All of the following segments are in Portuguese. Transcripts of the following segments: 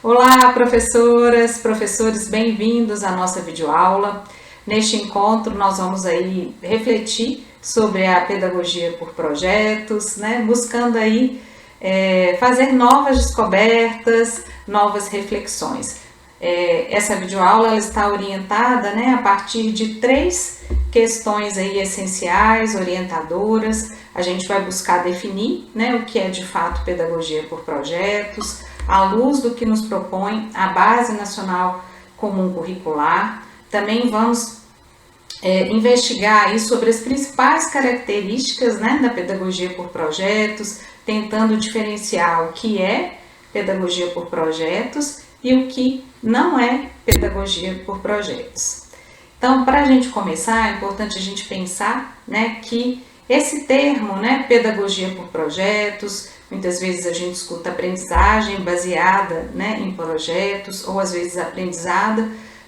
Olá, professoras, professores, bem-vindos à nossa videoaula. Neste encontro, nós vamos aí refletir sobre a pedagogia por projetos, né? Buscando aí fazer novas descobertas, novas reflexões. Essa videoaula ela está orientada, né, a partir de 3 questões aí essenciais, orientadoras. A gente vai buscar definir, né, o que é de fato pedagogia por projetos, à luz do que nos propõe a Base Nacional Comum Curricular. Também vamos investigar aí sobre as principais características, né, da pedagogia por projetos, tentando diferenciar o que é pedagogia por projetos e o que não é pedagogia por projetos. Então, para a gente começar, é importante a gente pensar, né, que esse termo, né, pedagogia por projetos, muitas vezes a gente escuta aprendizagem baseada, né, em projetos, ou às vezes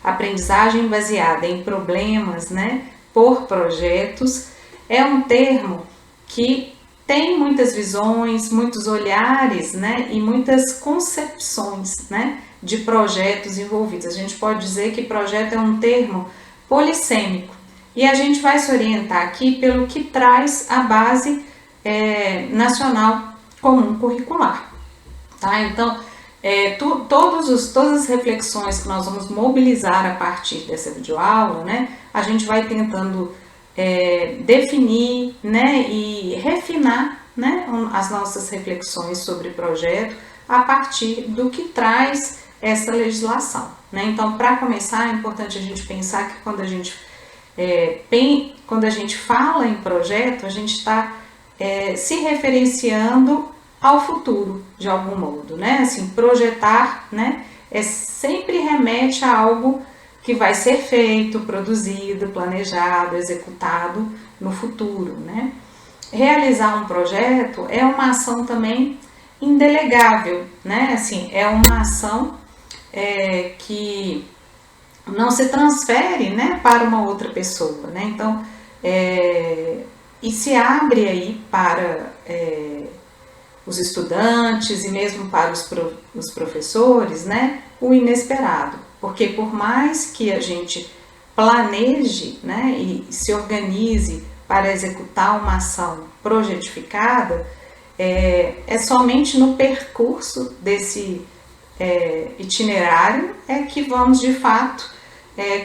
aprendizagem baseada em problemas, né, por projetos, é um termo que tem muitas visões, muitos olhares, né, e muitas concepções, né, de projetos envolvidos. A gente pode dizer que projeto é um termo polissêmico e a gente vai se orientar aqui pelo que traz a Base Nacional Comum Curricular, tá? Então, todas as reflexões que nós vamos mobilizar a partir dessa videoaula, né, a gente vai tentando definir, né, e refinar, né, as nossas reflexões sobre projeto a partir do que traz essa legislação, né? Então, para começar, é importante a gente pensar que quando a gente fala em projeto, a gente está se referenciando ao futuro, de algum modo, né? Assim, projetar, né, sempre remete a algo que vai ser feito, produzido, planejado, executado no futuro, né? Realizar um projeto é uma ação também indelegável, né? Assim, é uma ação que não se transfere, né, para uma outra pessoa, né? Então, e se abre aí para os estudantes e mesmo para os professores, né, o inesperado, porque por mais que a gente planeje, né, e se organize para executar uma ação projetificada, é somente no percurso desse itinerário que vamos de fato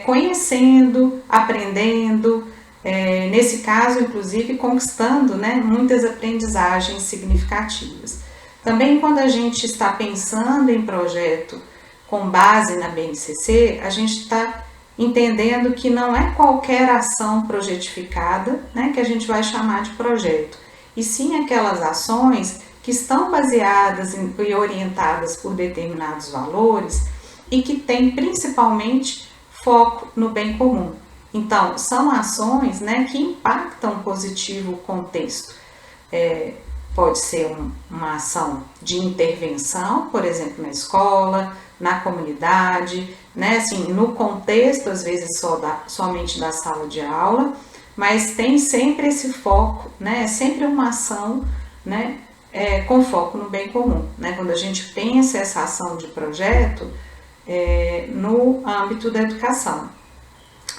conhecendo, aprendendo, nesse caso, inclusive, conquistando, né, muitas aprendizagens significativas. Também quando a gente está pensando em projeto com base na BNCC, a gente está entendendo que não é qualquer ação projetificada, né, que a gente vai chamar de projeto, e sim aquelas ações que estão baseadas e orientadas por determinados valores e que têm principalmente foco no bem comum. Então, são ações, né, que impactam positivo o contexto. Pode ser uma ação de intervenção, por exemplo, na escola, na comunidade, né, assim, no contexto, às vezes somente da sala de aula, mas tem sempre esse foco, né, é sempre uma ação, né, com foco no bem comum, né? Quando a gente pensa essa ação de projeto no âmbito da educação,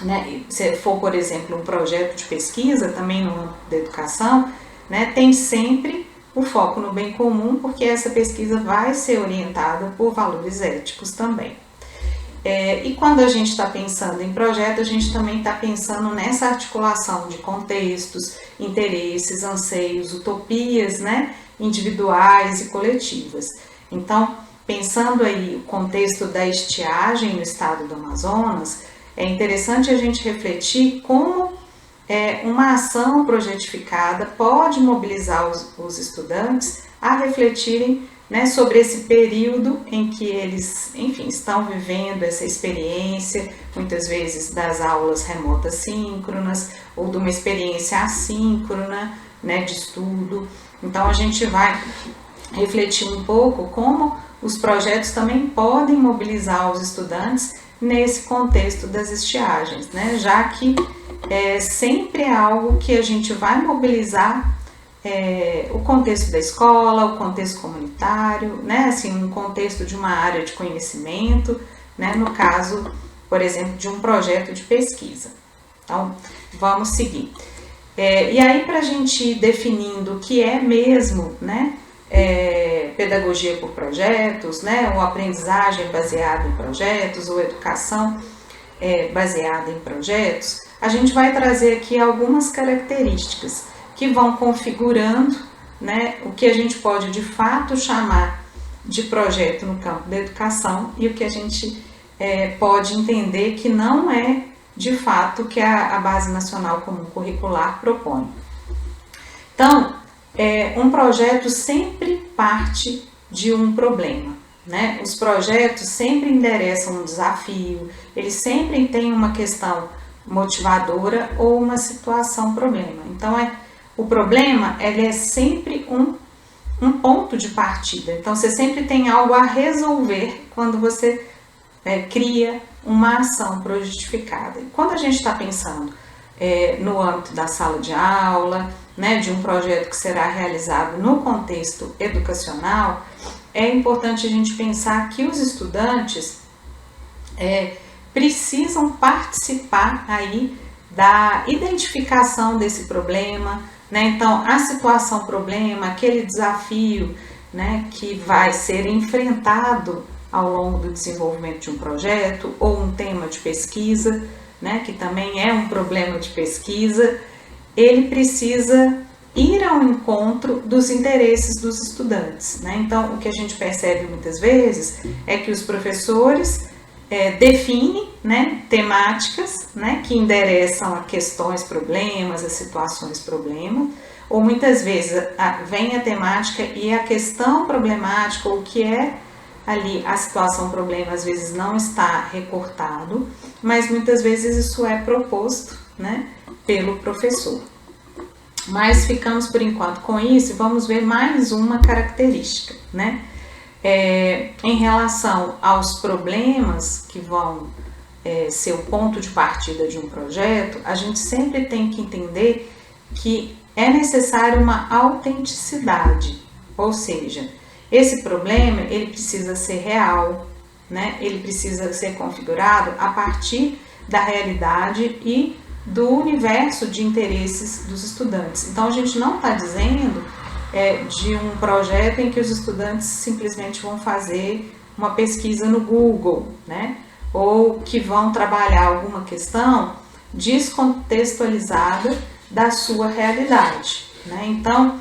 né? Se for, por exemplo, um projeto de pesquisa, também no âmbito da educação, né, tem sempre o foco no bem comum, porque essa pesquisa vai ser orientada por valores éticos também. E quando a gente está pensando em projeto, a gente também está pensando nessa articulação de contextos, interesses, anseios, utopias, né, individuais e coletivas. Então, pensando aí o contexto da estiagem no estado do Amazonas, é interessante a gente refletir como uma ação projetificada pode mobilizar os estudantes a refletirem, né, sobre esse período em que eles, enfim, estão vivendo essa experiência, muitas vezes das aulas remotas síncronas ou de uma experiência assíncrona, né, de estudo. Então, a gente vai refletir um pouco como os projetos também podem mobilizar os estudantes nesse contexto das estiagens, né, já que sempre é algo que a gente vai mobilizar o contexto da escola, o contexto comunitário, né? Assim, um contexto de uma área de conhecimento, né? No caso, por exemplo, de um projeto de pesquisa. Então, vamos seguir. E aí, para a gente ir definindo o que é mesmo, né? Pedagogia por projetos, né? Ou aprendizagem baseada em projetos, ou educação baseada em projetos, a gente vai trazer aqui algumas características que vão configurando, né, o que a gente pode de fato chamar de projeto no campo da educação e o que a gente pode entender que não é de fato o que a Base Nacional Comum Curricular propõe. Então, um projeto sempre parte de um problema, né? Os projetos sempre endereçam um desafio, eles sempre têm uma questão motivadora ou uma situação problema. Então, o problema ele é sempre um ponto de partida. Então, você sempre tem algo a resolver quando você cria uma ação projetificada. Quando a gente está pensando no âmbito da sala de aula, né, de um projeto que será realizado no contexto educacional, é importante a gente pensar que os estudantes precisam participar aí da identificação desse problema, né? Então, a situação problema, aquele desafio, né, que vai ser enfrentado ao longo do desenvolvimento de um projeto ou um tema de pesquisa, né, que também é um problema de pesquisa, ele precisa ir ao encontro dos interesses dos estudantes, né? Então, o que a gente percebe muitas vezes é que os professores definem, né, temáticas, né, que endereçam a questões problemas, a situações problemas, ou muitas vezes vem a temática e a questão problemática, ou o que é ali a situação problema, às vezes não está recortado, mas muitas vezes isso é proposto, né, pelo professor. Mas ficamos por enquanto com isso e vamos ver mais uma característica, né? Em relação aos problemas que vão ser o ponto de partida de um projeto, a gente sempre tem que entender que é necessário uma autenticidade, ou seja, esse problema ele precisa ser real, né? Ele precisa ser configurado a partir da realidade e do universo de interesses dos estudantes. Então, a gente não está dizendo de um projeto em que os estudantes simplesmente vão fazer uma pesquisa no Google, né? Ou que vão trabalhar alguma questão descontextualizada da sua realidade, né? Então,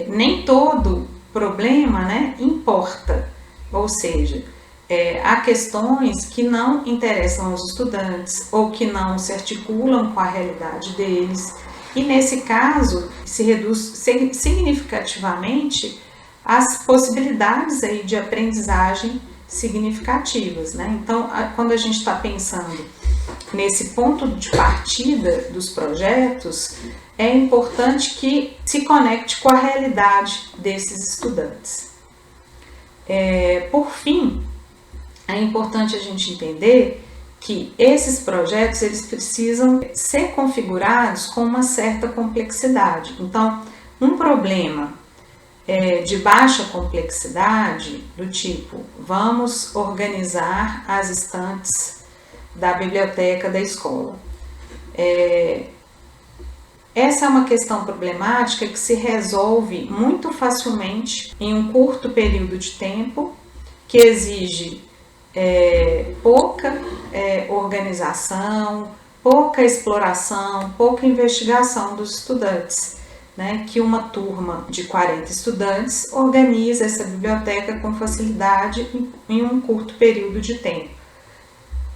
nem todo problema, né, importa, ou seja, há questões que não interessam aos estudantes ou que não se articulam com a realidade deles, e nesse caso se reduz significativamente as possibilidades aí de aprendizagem significativas, né? Então, quando a gente está pensando nesse ponto de partida dos projetos, é importante que se conecte com a realidade desses estudantes. Por fim, é importante a gente entender que esses projetos eles precisam ser configurados com uma certa complexidade. Então, um problema de baixa complexidade, do tipo, vamos organizar as estantes da biblioteca da escola. Essa é uma questão problemática que se resolve muito facilmente em um curto período de tempo, que exige pouca organização, pouca exploração, pouca investigação dos estudantes, né? Que uma turma de 40 estudantes organiza essa biblioteca com facilidade em um curto período de tempo.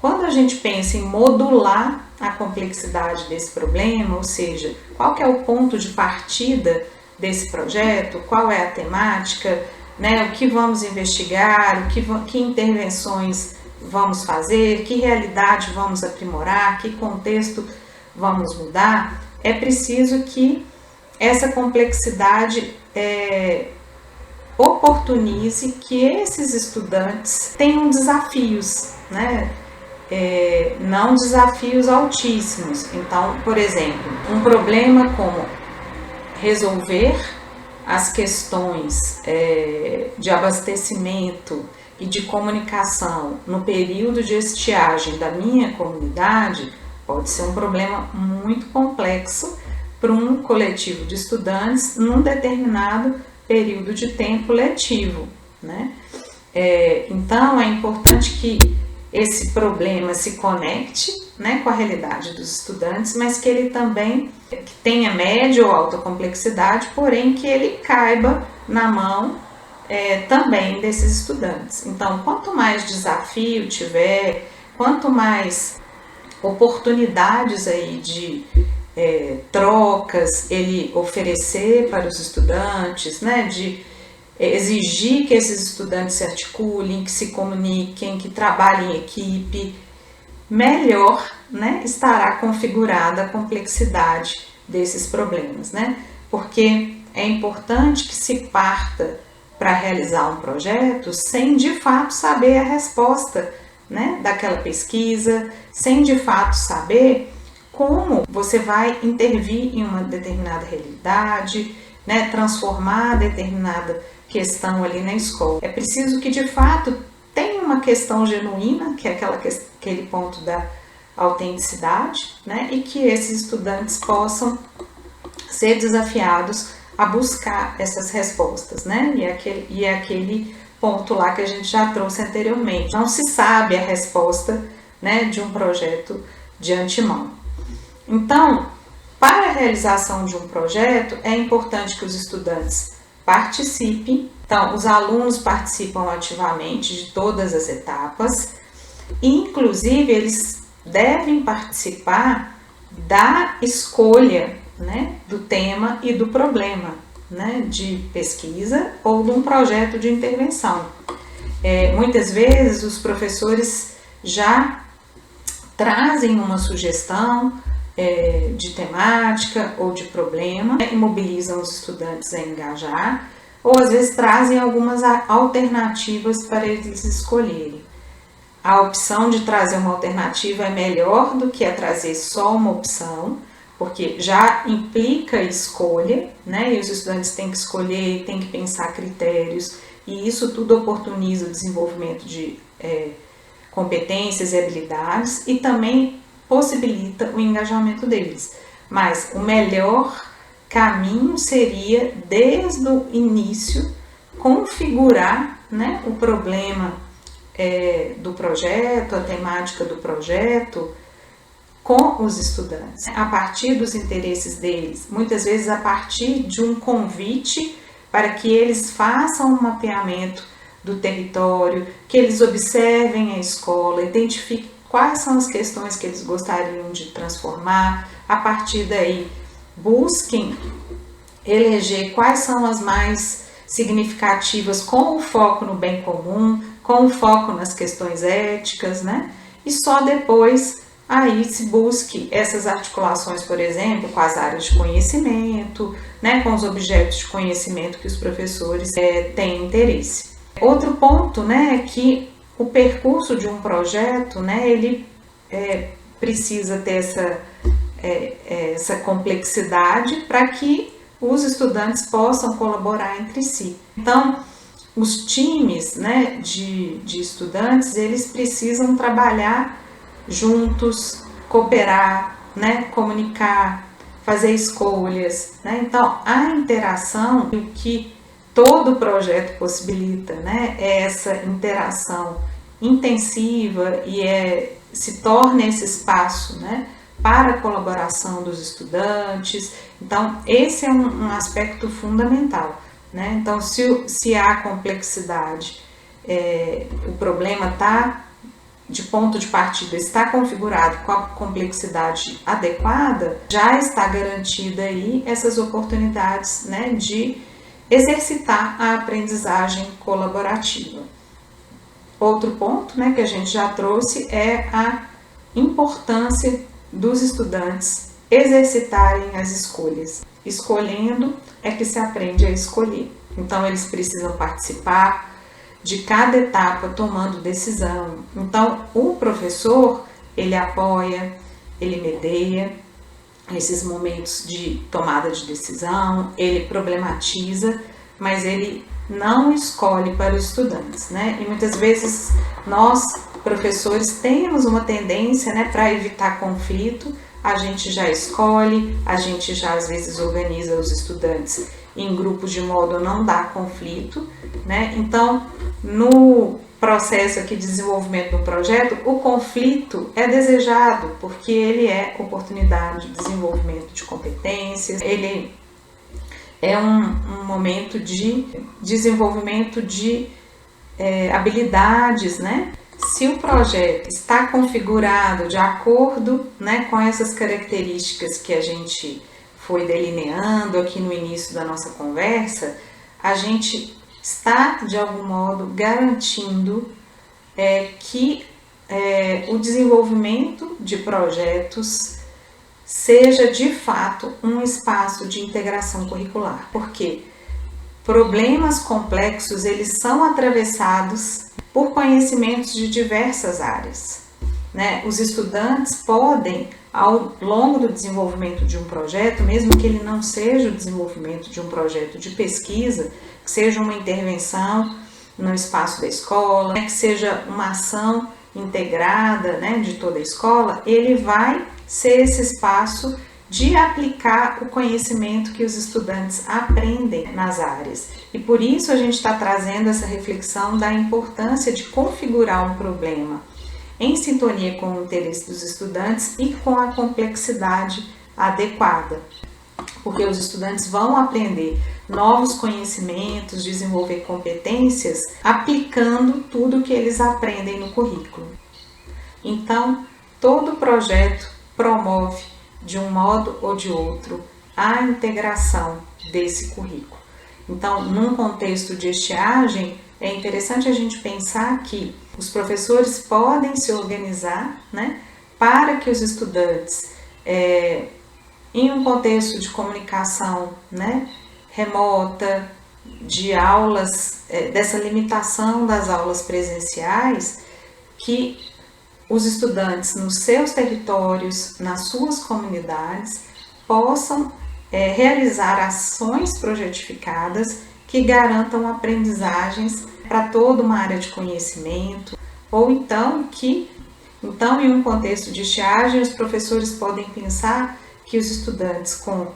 Quando a gente pensa em modular a complexidade desse problema, ou seja, qual que é o ponto de partida desse projeto, qual é a temática, né, o que vamos investigar, que intervenções vamos fazer, que realidade vamos aprimorar, que contexto vamos mudar, é preciso que essa complexidade oportunize que esses estudantes tenham desafios, né? Não desafios altíssimos. Então, por exemplo, um problema como resolver as questões de abastecimento e de comunicação no período de estiagem da minha comunidade pode ser um problema muito complexo para um coletivo de estudantes num determinado período de tempo letivo, né? Então é importante que esse problema se conecte, né, com a realidade dos estudantes, mas que ele também que tenha média ou alta complexidade, porém que ele caiba na mão também desses estudantes. Então, quanto mais desafio tiver, quanto mais oportunidades aí de trocas ele oferecer para os estudantes, né, de exigir que esses estudantes se articulem, que se comuniquem, que trabalhem em equipe, melhor, né, estará configurada a complexidade desses problemas, né? Porque é importante que se parta para realizar um projeto sem de fato saber a resposta, né, daquela pesquisa, sem de fato saber como você vai intervir em uma determinada realidade, né, transformar determinada questão ali na escola. É preciso que de fato tenha uma questão genuína, que é aquele ponto da autenticidade, né, e que esses estudantes possam ser desafiados a buscar essas respostas, né, e é aquele ponto lá que a gente já trouxe anteriormente. Não se sabe a resposta, né, de um projeto de antemão. Então, para a realização de um projeto, é importante que os estudantes participem. Então, os alunos participam ativamente de todas as etapas e, inclusive, eles devem participar da escolha, né, do tema e do problema, né, de pesquisa ou de um projeto de intervenção. Muitas vezes os professores já trazem uma sugestão de temática ou de problema, né, e mobilizam os estudantes a engajar, ou às vezes trazem algumas alternativas para eles escolherem. A opção de trazer uma alternativa é melhor do que a trazer só uma opção, porque já implica escolha, né? E os estudantes têm que escolher, têm que pensar critérios, e isso tudo oportuniza o desenvolvimento de competências e habilidades e também possibilita o engajamento deles. Mas o melhor caminho seria, desde o início, configurar, né, o problema do projeto, a temática do projeto, com os estudantes, a partir dos interesses deles, muitas vezes a partir de um convite para que eles façam um mapeamento do território, que eles observem a escola, identifiquem quais são as questões que eles gostariam de transformar, a partir daí busquem eleger quais são as mais significativas com o foco no bem comum, com o foco nas questões éticas, né? E só depois aí se busque essas articulações, por exemplo, com as áreas de conhecimento, né, com os objetos de conhecimento que os professores têm interesse. Outro ponto, né, é que o percurso de um projeto, né, ele precisa ter essa complexidade para que os estudantes possam colaborar entre si. Então, os times, né, de estudantes, eles precisam trabalhar juntos, cooperar, né, comunicar, fazer escolhas, né? Então, a interação, o que todo projeto possibilita, né, é essa interação intensiva e se torna esse espaço, né, para a colaboração dos estudantes. Então, esse é um aspecto fundamental, né? Então, se há complexidade, o problema está de ponto de partida, está configurado com a complexidade adequada, já está garantida aí essas oportunidades, né, de exercitar a aprendizagem colaborativa. Outro ponto, né, que a gente já trouxe é a importância dos estudantes exercitarem as escolhas. Escolhendo é que se aprende a escolher. Então, eles precisam participar de cada etapa tomando decisão. Então, o professor, ele apoia, ele medeia, esses momentos de tomada de decisão, ele problematiza, mas ele não escolhe para os estudantes, né? E muitas vezes nós, professores, temos uma tendência, né, para evitar conflito, a gente já escolhe, a gente já às vezes organiza os estudantes em grupos de modo a não dar conflito, né? Então, no processo aqui de desenvolvimento do projeto, o conflito é desejado, porque ele é oportunidade de desenvolvimento de competências, ele é um momento de desenvolvimento de habilidades, né? Se o projeto está configurado de acordo, né, com essas características que a gente foi delineando aqui no início da nossa conversa, a gente está, de algum modo, garantindo que o desenvolvimento de projetos seja, de fato, um espaço de integração curricular, porque problemas complexos, eles são atravessados por conhecimentos de diversas áreas, né? Os estudantes podem, ao longo do desenvolvimento de um projeto, mesmo que ele não seja o desenvolvimento de um projeto de pesquisa, que seja uma intervenção no espaço da escola, que seja uma ação integrada, né, de toda a escola, ele vai ser esse espaço de aplicar o conhecimento que os estudantes aprendem nas áreas. E por isso a gente está trazendo essa reflexão da importância de configurar um problema em sintonia com o interesse dos estudantes e com a complexidade adequada. Porque os estudantes vão aprender novos conhecimentos, desenvolver competências, aplicando tudo que eles aprendem no currículo. Então, todo projeto promove, de um modo ou de outro, a integração desse currículo. Então, num contexto de estiagem, é interessante a gente pensar que os professores podem se organizar, né, para que os estudantes, em um contexto de comunicação, né, remota, de aulas, dessa limitação das aulas presenciais, que os estudantes nos seus territórios, nas suas comunidades, possam realizar ações projetificadas que garantam aprendizagens para toda uma área de conhecimento, ou então em um contexto de estiagem, os professores podem pensar que os estudantes com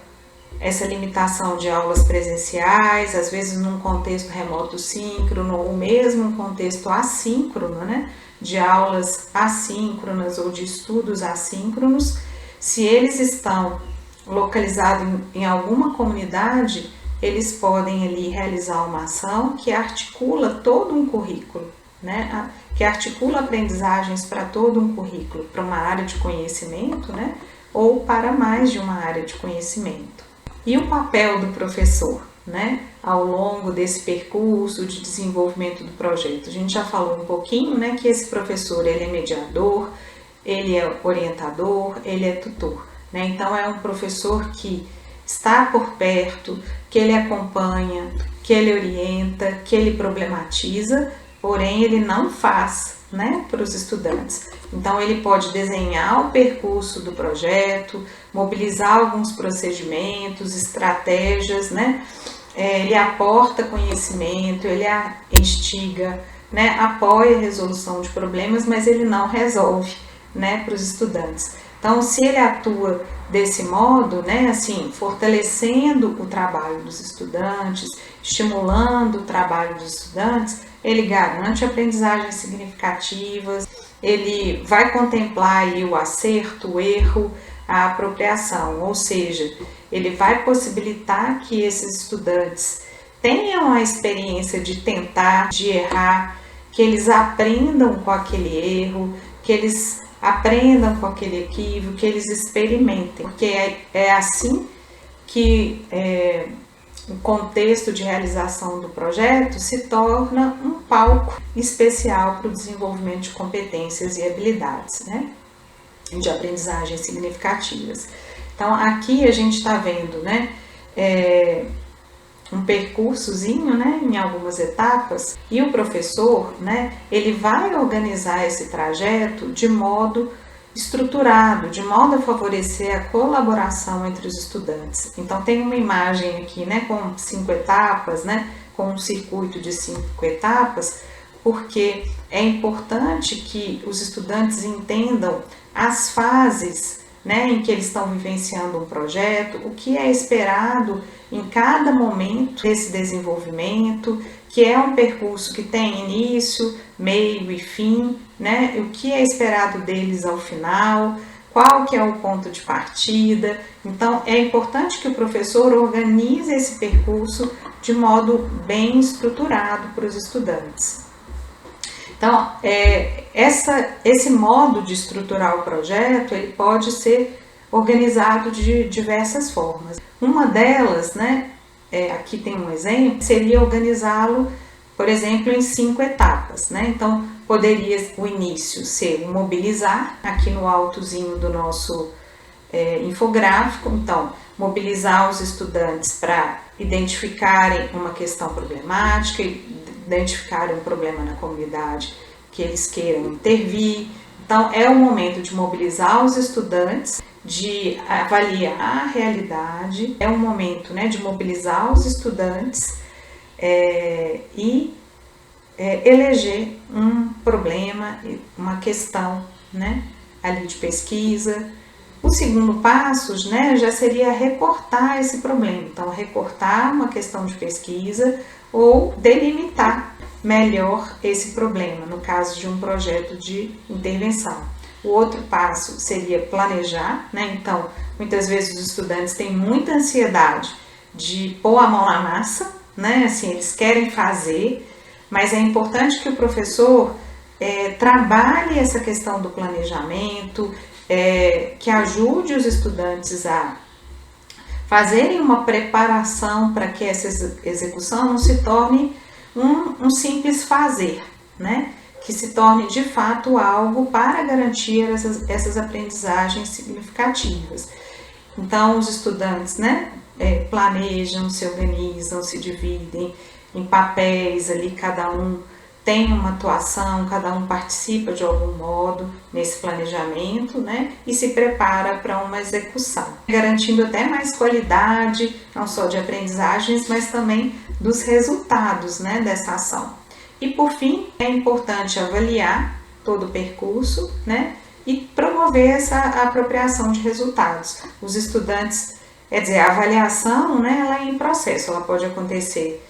essa limitação de aulas presenciais, às vezes num contexto remoto síncrono, ou mesmo um contexto assíncrono, né, de aulas assíncronas ou de estudos assíncronos, se eles estão localizados em alguma comunidade, eles podem ali realizar uma ação que articula todo um currículo, né, que articula aprendizagens para todo um currículo, para uma área de conhecimento, né, ou para mais de uma área de conhecimento. E o papel do professor, né, ao longo desse percurso de desenvolvimento do projeto? A gente já falou um pouquinho, né, que esse professor, ele é mediador, ele é orientador, ele é tutor, né? Então é um professor que está por perto, que ele acompanha, que ele orienta, que ele problematiza, porém ele não faz, né, para os estudantes. Então ele pode desenhar o percurso do projeto, mobilizar alguns procedimentos, estratégias, né? Ele aporta conhecimento, ele instiga, né, apoia a resolução de problemas, mas ele não resolve, né, para os estudantes. Então, se ele atua desse modo, né, assim, fortalecendo o trabalho dos estudantes, estimulando o trabalho dos estudantes, ele garante aprendizagens significativas, ele vai contemplar aí o acerto, o erro, a apropriação, ou seja, ele vai possibilitar que esses estudantes tenham a experiência de tentar, de errar, que eles aprendam com aquele erro, que eles aprendam com aquele equívoco, que eles experimentem, porque é assim que o contexto de realização do projeto se torna um palco especial para o desenvolvimento de competências e habilidades, né, de aprendizagens significativas. Então, aqui a gente está vendo, né, um percursozinho, né, em algumas etapas, e o professor, né, ele vai organizar esse trajeto de modo estruturado de modo a favorecer a colaboração entre os estudantes. Então tem uma imagem aqui, né, com 5 etapas, né, com um circuito de 5 etapas, porque é importante que os estudantes entendam as fases, né, em que eles estão vivenciando um projeto, o que é esperado em cada momento desse desenvolvimento, que é um percurso que tem início, meio e fim, né, o que é esperado deles ao final, qual que é o ponto de partida. Então é importante que o professor organize esse percurso de modo bem estruturado para os estudantes. Então, esse modo de estruturar o projeto, ele pode ser organizado de diversas formas. Uma delas, né, aqui tem um exemplo, seria organizá-lo, por exemplo, em 5 etapas, né? Então, poderia o início ser o mobilizar, aqui no altozinho do nosso infográfico. Então, mobilizar os estudantes para identificarem uma questão problemática, identificarem um problema na comunidade que eles queiram intervir. Então, é o momento de mobilizar os estudantes, de avaliar a realidade, é um momento, né, de mobilizar os estudantes e eleger um problema, uma questão, né, ali de pesquisa. O segundo passo, né, já seria recortar esse problema. Então, recortar uma questão de pesquisa ou delimitar melhor esse problema, no caso de um projeto de intervenção. O outro passo seria planejar, né? Então, muitas vezes os estudantes têm muita ansiedade de pôr a mão na massa, né? Assim, eles querem fazer, mas é importante que o professor trabalhe essa questão do planejamento, que ajude os estudantes a fazerem uma preparação para que essa execução não se torne um simples fazer, né? Que se torne de fato algo para garantir essas aprendizagens significativas. Então, os estudantes, né, planejam, se organizam, se dividem em papéis ali, cada um tem uma atuação, cada um participa de algum modo nesse planejamento, né, e se prepara para uma execução, garantindo até mais qualidade, não só de aprendizagens, mas também dos resultados, né, dessa ação. E por fim, é importante avaliar todo o percurso, né, e promover essa apropriação de resultados. Os estudantes, a avaliação, né, ela é em processo, ela pode acontecer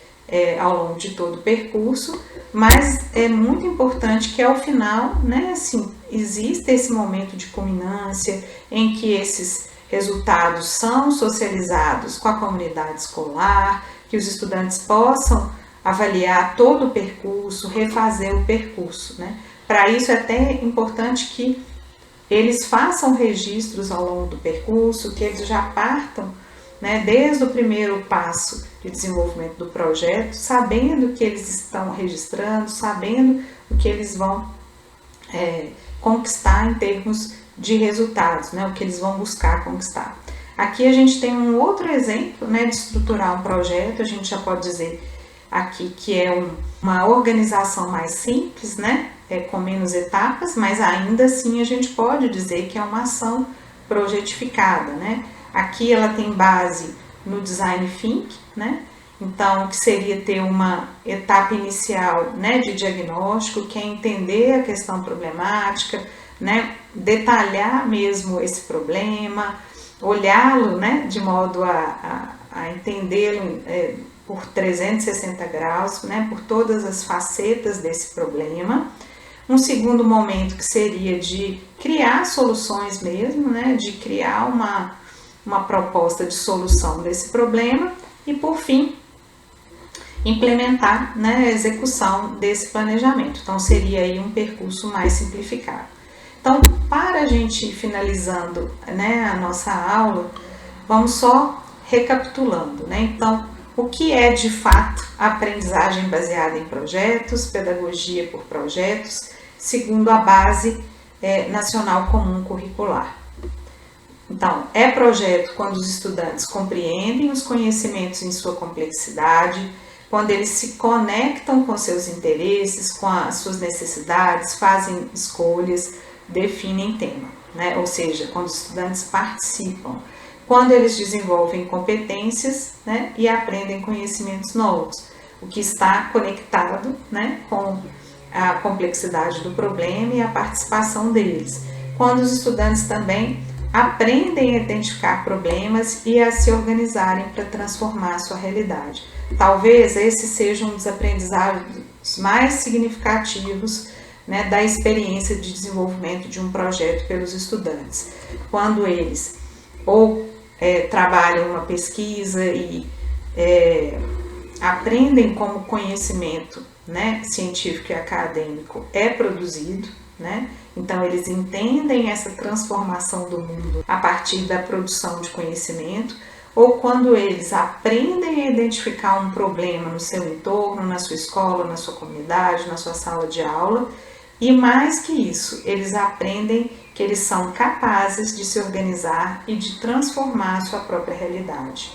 ao longo de todo o percurso, mas é muito importante que ao final, né, assim, exista esse momento de culminância em que esses resultados são socializados com a comunidade escolar, que os estudantes possam avaliar todo o percurso, refazer o percurso, né? Para isso é até importante que eles façam registros ao longo do percurso, que eles já partam, né, desde o primeiro passo de desenvolvimento do projeto, sabendo que eles estão registrando, sabendo o que eles vão conquistar em termos de resultados, né, o que eles vão buscar conquistar. Aqui a gente tem um outro exemplo, né, de estruturar um projeto. A gente já pode dizer aqui que é uma organização mais simples, né, com menos etapas, mas ainda assim a gente pode dizer que é uma ação projetificada, né. Aqui ela tem base no Design Think, né? Então, que seria ter uma etapa inicial, né, de diagnóstico, que é entender a questão problemática, né, detalhar mesmo esse problema, olhá-lo, né, de modo a entendê-lo por 360 graus, né, por todas as facetas desse problema. Um segundo momento que seria de criar soluções mesmo, né, de criar uma proposta de solução desse problema e, por fim, implementar, né, a execução desse planejamento. Então, seria aí um percurso mais simplificado. Então, para a gente ir finalizando, né, a nossa aula, vamos só recapitulando, né? Então, o que é de fato a aprendizagem baseada em projetos, pedagogia por projetos, segundo a Base Nacional Comum Curricular? Então, é projeto quando os estudantes compreendem os conhecimentos em sua complexidade, quando eles se conectam com seus interesses, com as suas necessidades, fazem escolhas, definem tema. né? Ou seja, quando os estudantes participam, quando eles desenvolvem competências, né, e aprendem conhecimentos novos, o que está conectado, né, com a complexidade do problema e a participação deles. Quando os estudantes também aprendem a identificar problemas e a se organizarem para transformar a sua realidade. Talvez esse seja um dos aprendizados mais significativos, né, da experiência de desenvolvimento de um projeto pelos estudantes. Quando eles ou trabalham uma pesquisa e aprendem como conhecimento, né, científico e acadêmico é produzido, né? Então eles entendem essa transformação do mundo a partir da produção de conhecimento, ou quando eles aprendem a identificar um problema no seu entorno, na sua escola, na sua comunidade, na sua sala de aula, e mais que isso, eles aprendem que eles são capazes de se organizar e de transformar a sua própria realidade.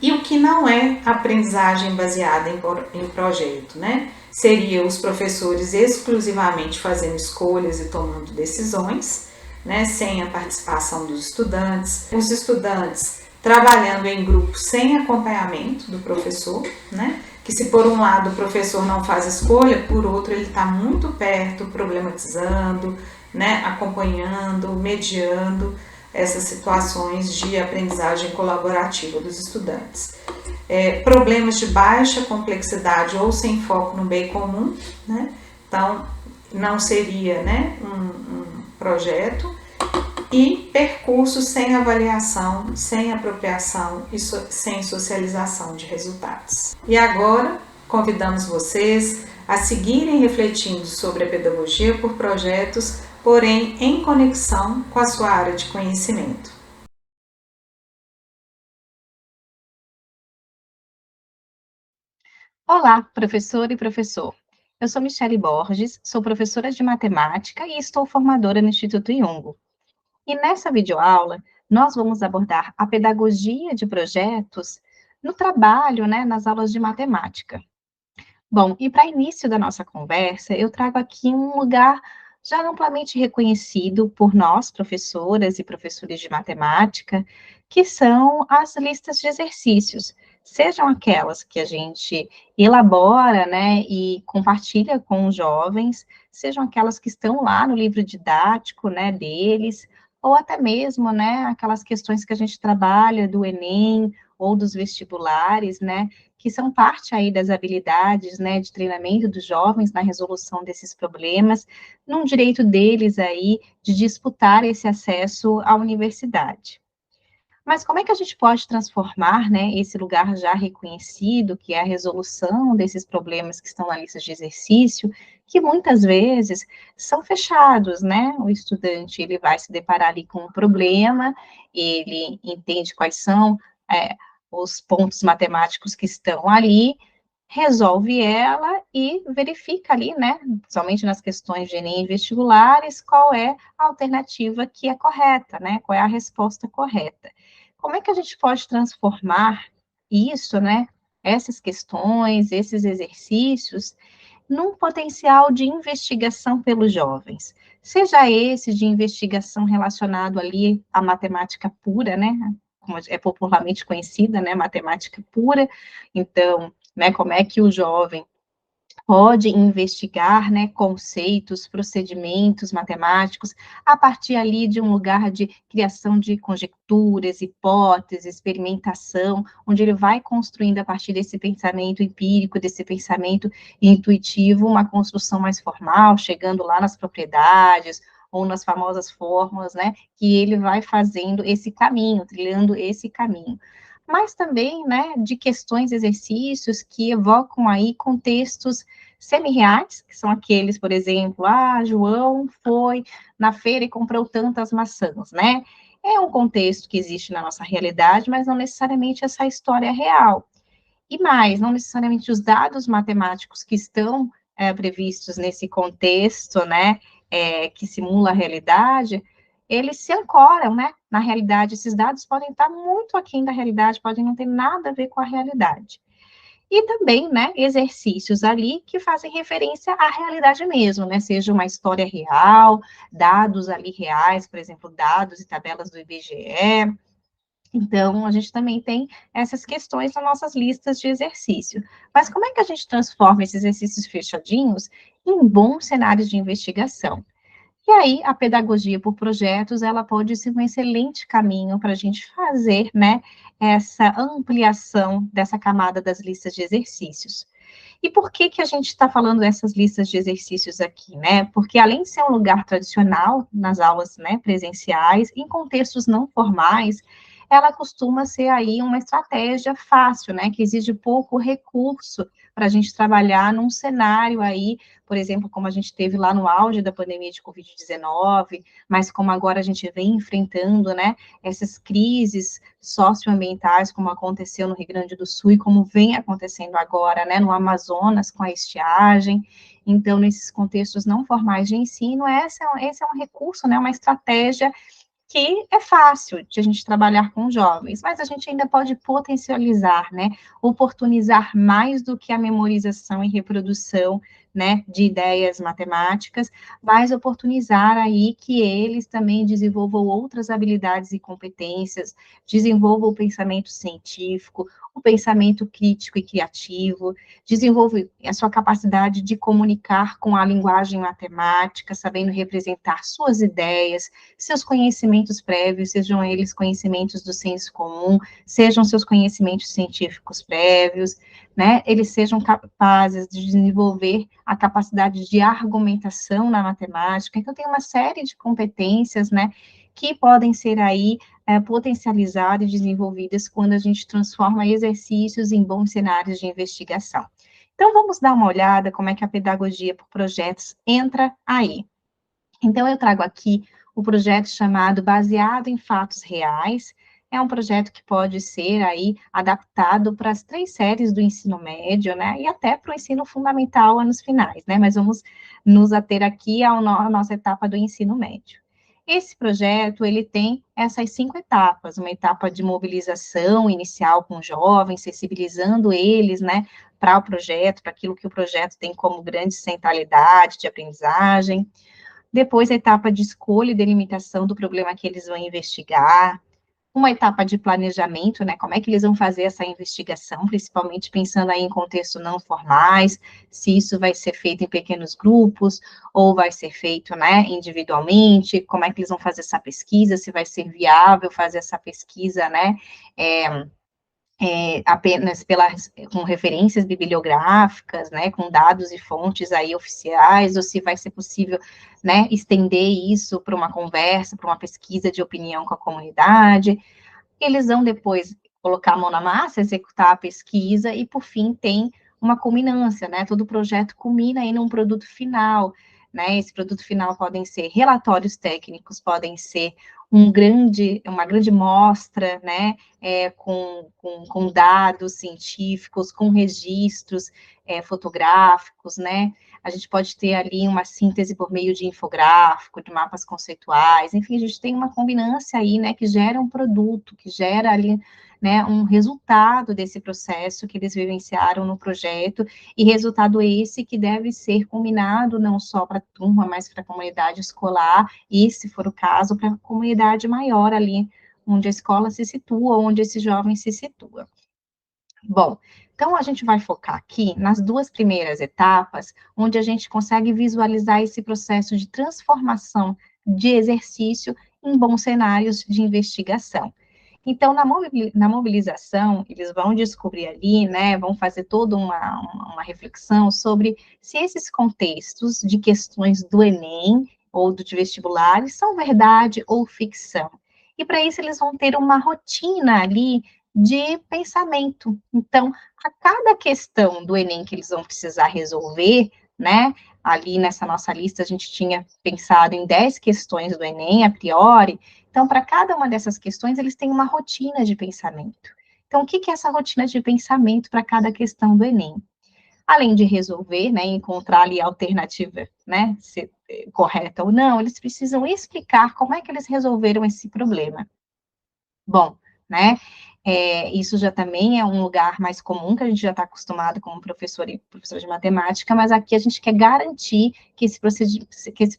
E o que não é aprendizagem baseada em projeto, né? Seria os professores exclusivamente fazendo escolhas e tomando decisões, né? Sem a participação dos estudantes. Os estudantes trabalhando em grupo sem acompanhamento do professor, né? Que se por um lado o professor não faz escolha, por outro ele está muito perto, problematizando, né? Acompanhando, mediando essas situações de aprendizagem colaborativa dos estudantes. Problemas de baixa complexidade ou sem foco no bem comum, né? Então, não seria, né, um projeto. E percursos sem avaliação, sem apropriação e sem socialização de resultados. E agora, convidamos vocês a seguirem refletindo sobre a pedagogia por projetos, porém em conexão com a sua área de conhecimento. Olá, professora e professor. Eu sou Michele Borges, sou professora de matemática e estou formadora no Instituto Jung. E nessa videoaula, nós vamos abordar a pedagogia de projetos no trabalho, né, nas aulas de matemática. Bom, e para início da nossa conversa, eu trago aqui um lugar já amplamente reconhecido por nós, professoras e professores de matemática, que são as listas de exercícios, sejam aquelas que a gente elabora, né, e compartilha com os jovens, sejam aquelas que estão lá no livro didático, né, deles, ou até mesmo, né, aquelas questões que a gente trabalha do Enem ou dos vestibulares, né, que são parte aí das habilidades, né, de treinamento dos jovens na resolução desses problemas, num direito deles aí de disputar esse acesso à universidade. Mas como é que a gente pode transformar, né, esse lugar já reconhecido, que é a resolução desses problemas que estão na lista de exercício, que muitas vezes são fechados, né? O estudante, ele vai se deparar ali com um problema, ele entende quais são os pontos matemáticos que estão ali, resolve ela e verifica ali, né, somente nas questões de Enem e vestibulares, qual é a alternativa que é correta, né, qual é a resposta correta. Como é que a gente pode transformar isso, né, essas questões, esses exercícios, num potencial de investigação pelos jovens? Seja esse de investigação relacionado ali à matemática pura, né, como é popularmente conhecida, né, matemática pura. Então, né, como é que o jovem pode investigar, né, conceitos, procedimentos matemáticos, a partir ali de um lugar de criação de conjecturas, hipóteses, experimentação, onde ele vai construindo a partir desse pensamento empírico, desse pensamento intuitivo, uma construção mais formal, chegando lá nas propriedades, ou nas famosas fórmulas, né, que ele vai fazendo esse caminho, trilhando esse caminho. Mas também, né, de questões, exercícios que evocam aí contextos semi-reais, que são aqueles, por exemplo, João foi na feira e comprou tantas maçãs, né? É um contexto que existe na nossa realidade, mas não necessariamente essa história é real. E mais, não necessariamente os dados matemáticos que estão previstos nesse contexto, né, que simula a realidade, eles se ancoram, né, na realidade. Esses dados podem estar muito aquém da realidade, podem não ter nada a ver com a realidade. e também, né, exercícios ali que fazem referência à realidade mesmo, né, seja uma história real, dados ali reais, por exemplo, dados e tabelas do IBGE. Então, a gente também tem essas questões nas nossas listas de exercício. Mas como é que a gente transforma esses exercícios fechadinhos em bons cenários de investigação? E aí, a pedagogia por projetos, ela pode ser um excelente caminho para a gente fazer, né, essa ampliação dessa camada das listas de exercícios. E por que que a gente está falando dessas listas de exercícios aqui, né? Porque além de ser um lugar tradicional nas aulas, né, presenciais, em contextos não formais, ela costuma ser aí uma estratégia fácil, né, que exige pouco recurso para a gente trabalhar num cenário aí, por exemplo, como a gente teve lá no auge da pandemia de Covid-19, mas como agora a gente vem enfrentando, né, essas crises socioambientais, como aconteceu no Rio Grande do Sul e como vem acontecendo agora, né, no Amazonas com a estiagem. Então, nesses contextos não formais de ensino, esse é um recurso, né, uma estratégia que é fácil de a gente trabalhar com jovens, mas a gente ainda pode potencializar, né, oportunizar mais do que a memorização e reprodução, né, de ideias matemáticas, mas oportunizar aí que eles também desenvolvam outras habilidades e competências, desenvolvam o pensamento científico, o pensamento crítico e criativo, desenvolve a sua capacidade de comunicar com a linguagem matemática, sabendo representar suas ideias, seus conhecimentos prévios, sejam eles conhecimentos do senso comum, sejam seus conhecimentos científicos prévios, né, eles sejam capazes de desenvolver a capacidade de argumentação na matemática. Então, tem uma série de competências, né, que podem ser aí potencializadas e desenvolvidas quando a gente transforma exercícios em bons cenários de investigação. Então, vamos dar uma olhada como é que a pedagogia por projetos entra aí. Então, eu trago aqui o projeto chamado Baseado em Fatos Reais. É um projeto que pode ser aí adaptado para as 3 séries do ensino médio, né, e até para o ensino fundamental anos finais, né, mas vamos nos ater aqui à nossa etapa do ensino médio. Esse projeto, ele tem essas 5 etapas, uma etapa de mobilização inicial com jovens, sensibilizando eles, né, para o projeto, para aquilo que o projeto tem como grande centralidade de aprendizagem. Depois, a etapa de escolha e delimitação do problema que eles vão investigar. Uma etapa de planejamento, né? Como é que eles vão fazer essa investigação, principalmente pensando aí em contextos não formais, se isso vai ser feito em pequenos grupos, ou vai ser feito, né, individualmente, como é que eles vão fazer essa pesquisa, se vai ser viável fazer essa pesquisa, né, apenas com referências bibliográficas, né, com dados e fontes aí oficiais, ou se vai ser possível, né, estender isso para uma conversa, para uma pesquisa de opinião com a comunidade. Eles vão depois colocar a mão na massa, executar a pesquisa e, por fim, tem uma culminância, né? Todo projeto culmina aí num produto final, né? Esse produto final podem ser relatórios técnicos, podem ser uma grande mostra, né? Com dados científicos, com registros fotográficos, né? A gente pode ter ali uma síntese por meio de infográfico, de mapas conceituais, enfim, a gente tem uma combinância aí, né, que gera um produto, que gera ali, né, um resultado desse processo que eles vivenciaram no projeto, e resultado esse que deve ser combinado não só para a turma, mas para a comunidade escolar, e, se for o caso, para a comunidade maior ali, onde a escola se situa, onde esse jovem se situa. Bom, então a gente vai focar aqui nas 2 primeiras etapas, onde a gente consegue visualizar esse processo de transformação de exercício em bons cenários de investigação. Então, na mobilização, eles vão descobrir ali, né, vão fazer toda uma reflexão sobre se esses contextos de questões do Enem ou do de vestibulares são verdade ou ficção. E para isso eles vão ter uma rotina ali de pensamento. Então, a cada questão do Enem que eles vão precisar resolver, né, ali nessa nossa lista a gente tinha pensado em 10 questões do Enem a priori, então, para cada uma dessas questões, eles têm uma rotina de pensamento. Então, o que é essa rotina de pensamento para cada questão do Enem? Além de resolver, né, encontrar ali a alternativa, né, se correta ou não, eles precisam explicar como é que eles resolveram esse problema. Bom, né, Isso já também é um lugar mais comum, que a gente já está acostumado como professor e professor de matemática, mas aqui a gente quer garantir que esse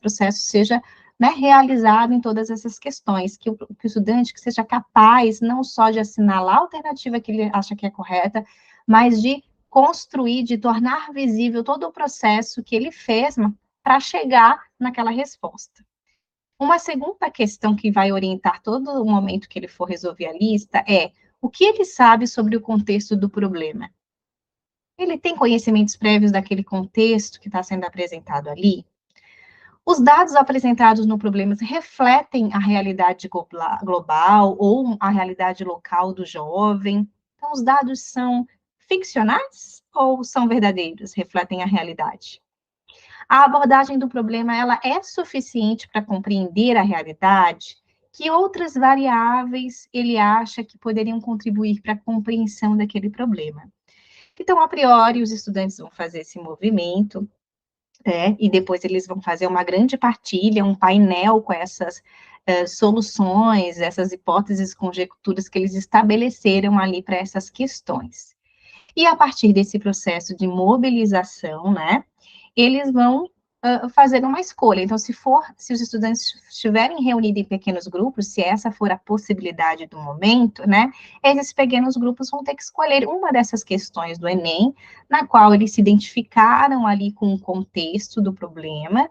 processo seja, né, realizado em todas essas questões, que o estudante que seja capaz não só de assinalar a alternativa que ele acha que é correta, mas de construir, de tornar visível todo o processo que ele fez para chegar naquela resposta. Uma segunda questão que vai orientar todo o momento que ele for resolver a lista é o que ele sabe sobre o contexto do problema. Ele tem conhecimentos prévios daquele contexto que está sendo apresentado ali? Os dados apresentados no problema refletem a realidade global ou a realidade local do jovem? Então, os dados são ficcionais ou são verdadeiros, refletem a realidade? A abordagem do problema, ela é suficiente para compreender a realidade? Que outras variáveis ele acha que poderiam contribuir para a compreensão daquele problema? Então, a priori, os estudantes vão fazer esse movimento, né, e depois eles vão fazer uma grande partilha, um painel com essas soluções, essas hipóteses, conjecturas que eles estabeleceram ali para essas questões. E a partir desse processo de mobilização, né, eles vão fazer uma escolha. Então, se os estudantes estiverem reunidos em pequenos grupos, se essa for a possibilidade do momento, né, esses pequenos grupos vão ter que escolher uma dessas questões do Enem, na qual eles se identificaram ali com o contexto do problema,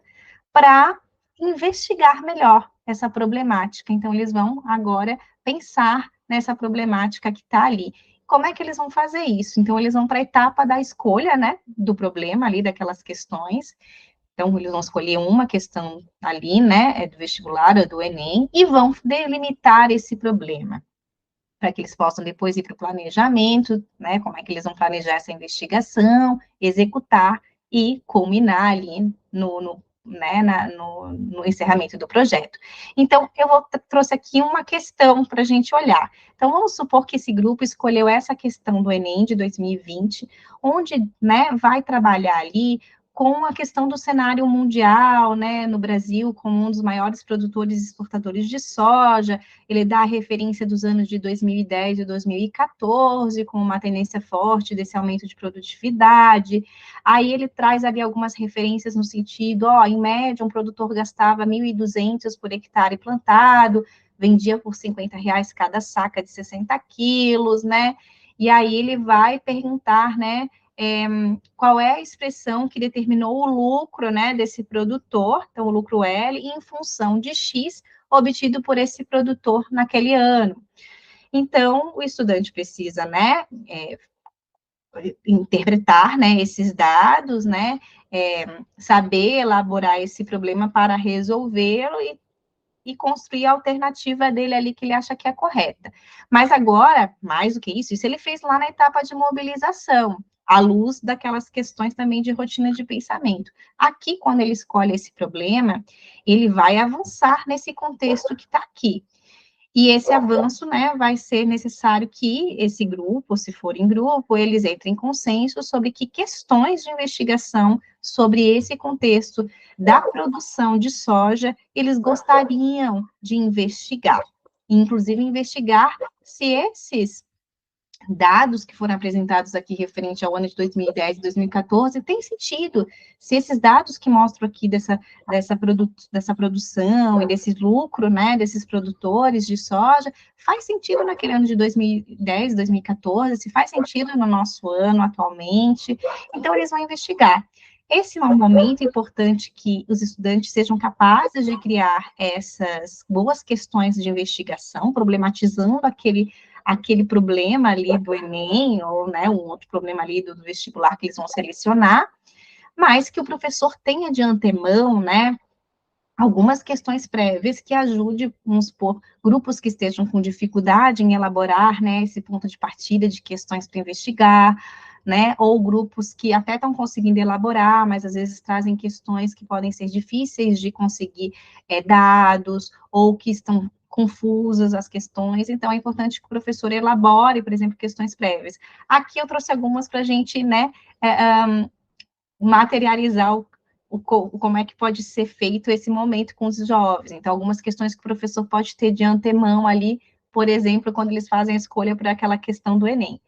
para investigar melhor essa problemática. Então, eles vão agora pensar nessa problemática que está ali. Como é que eles vão fazer isso? Então, eles vão para a etapa da escolha, né, do problema ali, daquelas questões. Então, eles vão escolher uma questão ali, né, do vestibular ou do Enem, e vão delimitar esse problema, para que eles possam depois ir para o planejamento, né, como é que eles vão planejar essa investigação, executar e culminar ali no encerramento do projeto. Então, trouxe aqui uma questão para a gente olhar. Então, vamos supor que esse grupo escolheu essa questão do Enem de 2020, onde, né, vai trabalhar ali com a questão do cenário mundial, né, no Brasil, como um dos maiores produtores e exportadores de soja, ele dá a referência dos anos de 2010 e 2014, com uma tendência forte desse aumento de produtividade. Aí ele traz ali algumas referências no sentido, em média, um produtor gastava 1.200 por hectare plantado, vendia por R$ 50 cada saca de 60 quilos, né? E aí ele vai perguntar, né, qual é a expressão que determinou o lucro, né, desse produtor, então o lucro L, em função de X obtido por esse produtor naquele ano. Então, o estudante precisa, né, interpretar, né, esses dados, né, saber elaborar esse problema para resolvê-lo e construir a alternativa dele ali que ele acha que é correta. Mas agora, mais do que isso ele fez lá na etapa de mobilização, à luz daquelas questões também de rotina de pensamento. Aqui, quando ele escolhe esse problema, ele vai avançar nesse contexto que está aqui. E esse avanço, né, vai ser necessário que esse grupo, se for em grupo, eles entrem em consenso sobre que questões de investigação sobre esse contexto da produção de soja eles gostariam de investigar. Inclusive, investigar se esses dados que foram apresentados aqui referente ao ano de 2010 e 2014 tem sentido, se esses dados que mostram aqui dessa produção e desse lucro, né, desses produtores de soja, faz sentido naquele ano de 2010, 2014, se faz sentido no nosso ano atualmente, então eles vão investigar. Esse é um momento importante que os estudantes sejam capazes de criar essas boas questões de investigação, problematizando aquele problema ali do Enem, ou, né, um outro problema ali do vestibular que eles vão selecionar, mas que o professor tenha de antemão, né, algumas questões prévias que ajude, vamos supor, grupos que estejam com dificuldade em elaborar, né, esse ponto de partida de questões para investigar, né, ou grupos que até estão conseguindo elaborar, mas às vezes trazem questões que podem ser difíceis de conseguir dados, ou que estão confusas as questões, então é importante que o professor elabore, por exemplo, questões prévias. Aqui eu trouxe algumas para a gente, né, materializar como é que pode ser feito esse momento com os jovens. Então, algumas questões que o professor pode ter de antemão ali por exemplo, quando eles fazem a escolha por aquela questão do Enem.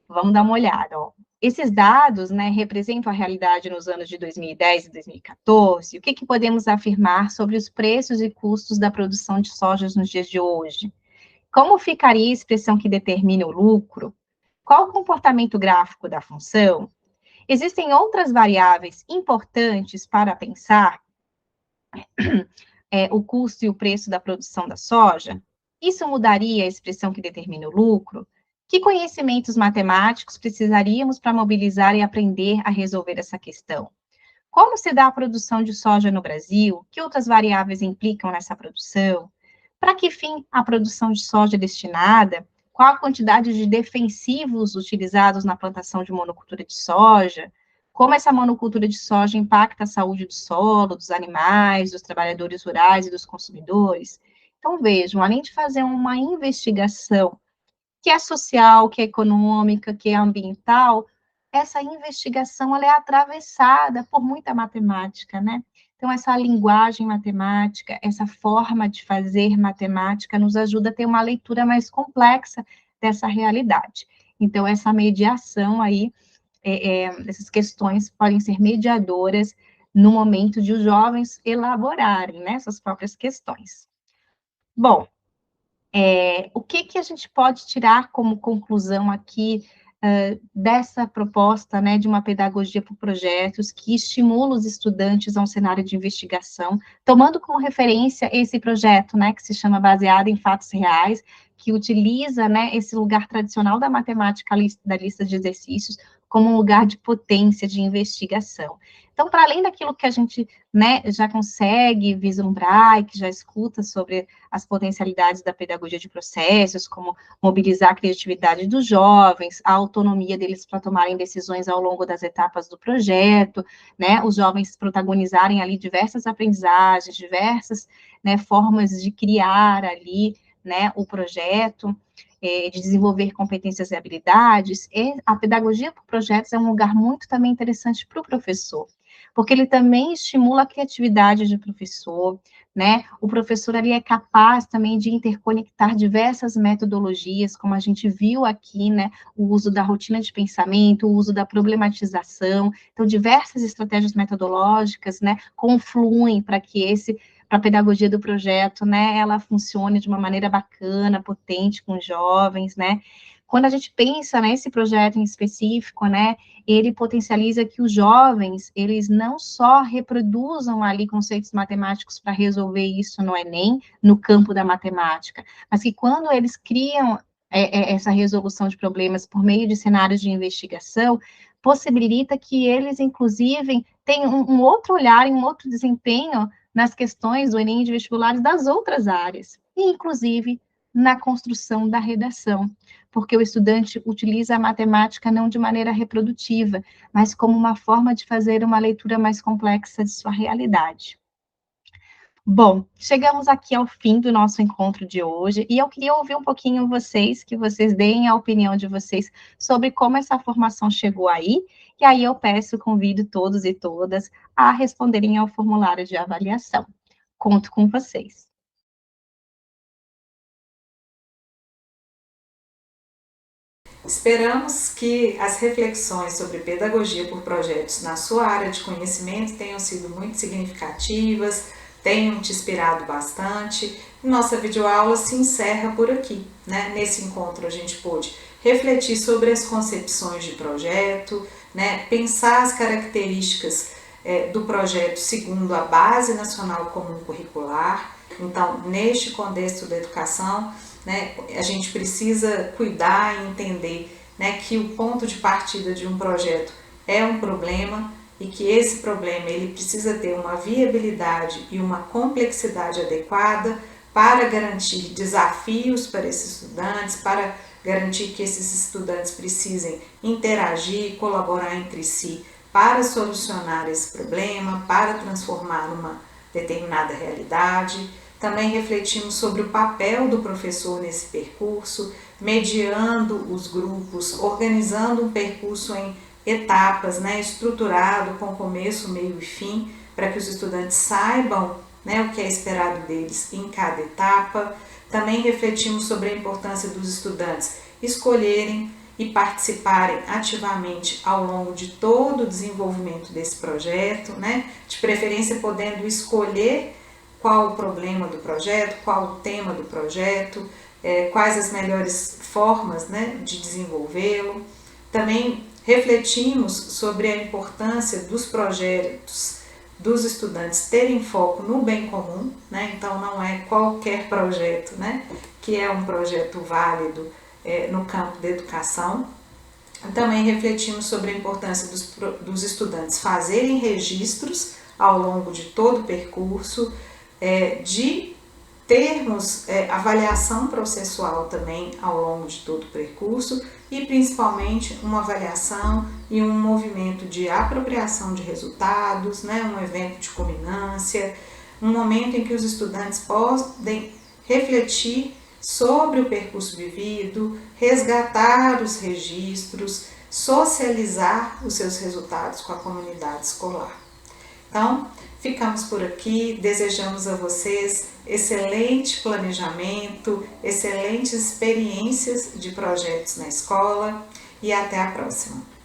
Vamos dar uma olhada, ó. Esses dados, né, representam a realidade nos anos de 2010 e 2014. O que podemos afirmar sobre os preços e custos da produção de soja nos dias de hoje? Como ficaria a expressão que determina o lucro? Qual o comportamento gráfico da função? Existem outras variáveis importantes para pensar o custo e o preço da produção da soja? Isso mudaria a expressão que determina o lucro? Que conhecimentos matemáticos precisaríamos para mobilizar e aprender a resolver essa questão? Como se dá a produção de soja no Brasil? Que outras variáveis implicam nessa produção? Para que fim a produção de soja é destinada? Qual a quantidade de defensivos utilizados na plantação de monocultura de soja? Como essa monocultura de soja impacta a saúde do solo, dos animais, dos trabalhadores rurais e dos consumidores? Então, vejam, além de fazer uma investigação que é social, que é econômica, que é ambiental, essa investigação ela é atravessada por muita matemática, né? Então, essa linguagem matemática, essa forma de fazer matemática, nos ajuda a ter uma leitura mais complexa dessa realidade. Então, essa mediação aí, essas questões podem ser mediadoras no momento de os jovens elaborarem, né, suas próprias questões. Bom, o que a gente pode tirar como conclusão aqui dessa proposta, né, de uma pedagogia por projetos que estimula os estudantes a um cenário de investigação, tomando como referência esse projeto, né, que se chama Baseado em Fatos Reais, que utiliza, né, esse lugar tradicional da matemática da lista de exercícios como um lugar de potência de investigação. Então, para além daquilo que a gente, né, já consegue vislumbrar e que já escuta sobre as potencialidades da pedagogia de processos, como mobilizar a criatividade dos jovens, a autonomia deles para tomarem decisões ao longo das etapas do projeto, né, os jovens protagonizarem ali diversas aprendizagens, diversas, né, formas de criar ali, né, o projeto, de desenvolver competências e habilidades. E a pedagogia por projetos é um lugar muito também interessante para o professor, porque ele também estimula a criatividade do professor, né? O professor ali é capaz também de interconectar diversas metodologias, como a gente viu aqui, né? O uso da rotina de pensamento, o uso da problematização. Então, diversas estratégias metodológicas, né, confluem para a pedagogia do projeto, né, ela funcione de uma maneira bacana, potente com os jovens, né? Quando a gente pensa nesse projeto em específico, né, ele potencializa que os jovens, eles não só reproduzam ali conceitos matemáticos para resolver isso no Enem, no campo da matemática, mas que quando eles criam essa resolução de problemas por meio de cenários de investigação, possibilita que eles, inclusive, tenham um outro olhar e um outro desempenho nas questões do Enem e de vestibulares das outras áreas, e, inclusive, na construção da redação, porque o estudante utiliza a matemática não de maneira reprodutiva, mas como uma forma de fazer uma leitura mais complexa de sua realidade. Bom, chegamos aqui ao fim do nosso encontro de hoje, e eu queria ouvir um pouquinho vocês, que vocês deem a opinião de vocês sobre como essa formação chegou aí, e aí eu convido todos e todas a responderem ao formulário de avaliação. Conto com vocês. Esperamos que as reflexões sobre pedagogia por projetos na sua área de conhecimento tenham sido muito significativas, tenham te inspirado bastante. Nossa videoaula se encerra por aqui, né? Nesse encontro a gente pôde refletir sobre as concepções de projeto, né? Pensar as características do projeto segundo a Base Nacional Comum Curricular. Então, neste contexto da educação, né, a gente precisa cuidar e entender, né, que o ponto de partida de um projeto é um problema e que esse problema ele precisa ter uma viabilidade e uma complexidade adequada para garantir desafios para esses estudantes, para garantir que esses estudantes precisem interagir, colaborar entre si para solucionar esse problema, para transformar uma determinada realidade. Também refletimos sobre o papel do professor nesse percurso, mediando os grupos, organizando um percurso em etapas, né, estruturado com começo, meio e fim, para que os estudantes saibam, né, o que é esperado deles em cada etapa. Também refletimos sobre a importância dos estudantes escolherem e participarem ativamente ao longo de todo o desenvolvimento desse projeto, né? De preferência podendo escolher qual o problema do projeto, qual o tema do projeto, quais as melhores formas, né, de desenvolvê-lo. Também refletimos sobre a importância dos projetos dos estudantes terem foco no bem comum, né? Então não é qualquer projeto, né, que é um projeto válido no campo da educação. Também refletimos sobre a importância dos estudantes fazerem registros ao longo de todo o percurso, de termos avaliação processual também ao longo de todo o percurso e principalmente uma avaliação e um movimento de apropriação de resultados, né, um evento de culminância, um momento em que os estudantes podem refletir sobre o percurso vivido, resgatar os registros, socializar os seus resultados com a comunidade escolar. Então, ficamos por aqui, desejamos a vocês excelente planejamento, excelentes experiências de projetos na escola e até a próxima.